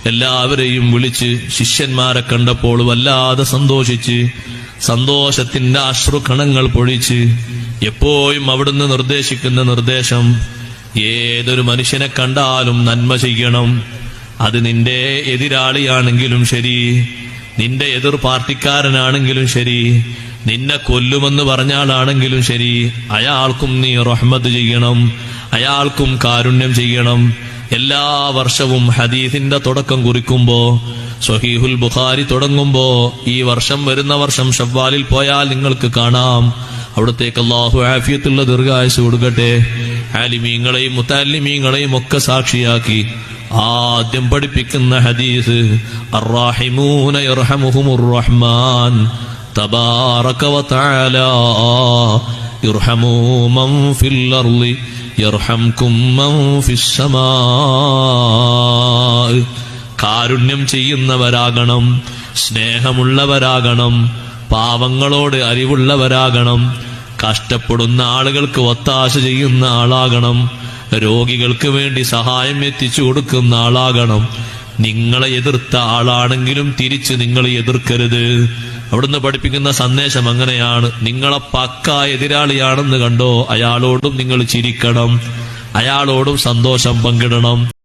എല്ലാവരെയും വിളിച്ച് ശിഷ്യന്മാരെ കണ്ടപ്പോൾ വല്ലാതെ സന്തോഷിച്ച് സന്തോഷത്തിന്റെ അശ്രുകണങ്ങൾ പൊഴിച്ച് എപ്പോഴും അവിടുന്ന് നിർദ്ദേശിക്കുന്ന നിർദ്ദേശം, ഏതൊരു മനുഷ്യനെ കണ്ടാലും നന്മ ചെയ്യണം. അത് നിന്റെ എതിരാളിയാണെങ്കിലും ശരി, നിന്റെ എതിർ പാർട്ടിക്കാരനാണെങ്കിലും ശരി, നിന്നെ കൊല്ലുമെന്ന് പറഞ്ഞാലാണെങ്കിലും ശരി, അയാൾക്കും നീ റഹ്മത്ത് ചെയ്യണം, അയാൾക്കും കാരുണ്യം ചെയ്യണം. എല്ലാ വർഷവും ഹദീസിന്റെ തുടക്കം കുറിക്കുമ്പോ, സ്വഹീഹുൽ ബുഖാരി തുടങ്ങുമ്പോ, ഈ വർഷം വരുന്ന വർഷം ശവ്വാലിൽ പോയാൽ നിങ്ങൾക്ക് കാണാം, അവിടത്തേക്ക് അല്ലാഹു ആഫിയത്തുള്ള ദീർഘായുസ്സ് കൊടുക്കട്ടെ. ആലിമീങ്ങളെയും മുതല്ലിമീങ്ങളെയും ഒക്കെ സാക്ഷിയാക്കി ആദ്യം പഠിപ്പിക്കുന്ന ഹദീസ്, അർറാഹിമൂന യർഹമുഹുമുർ റഹ്മാൻ തബാറക വതആല യർഹമു മൻ ഫിൽ അർളി യർഹംകും മൻ ഫിസ് സമാ. കാരുണ്യം ചെയ്യുന്നവരാകണം, സ്നേഹമുള്ളവരാകണം, പാവങ്ങളോട് അറിവുള്ളവരാകണം, കഷ്ടപ്പെടുന്ന ആളുകൾക്ക് ഒത്താശ ചെയ്യുന്ന ആളാകണം, രോഗികൾക്ക് വേണ്ടി സഹായം എത്തിച്ചു കൊടുക്കുന്ന ആളാകണം. നിങ്ങളെ എതിർത്ത ആളാണെങ്കിലും തിരിച്ച് നിങ്ങൾ എതിർക്കരുത്. അവിടുന്ന് പഠിപ്പിക്കുന്ന സന്ദേശം അങ്ങനെയാണ്. നിങ്ങളെ പക്ക എതിരാളിയാണെന്ന് കണ്ടോ, അയാളോടും നിങ്ങൾ ചിരിക്കണം, അയാളോടും സന്തോഷം പങ്കിടണം.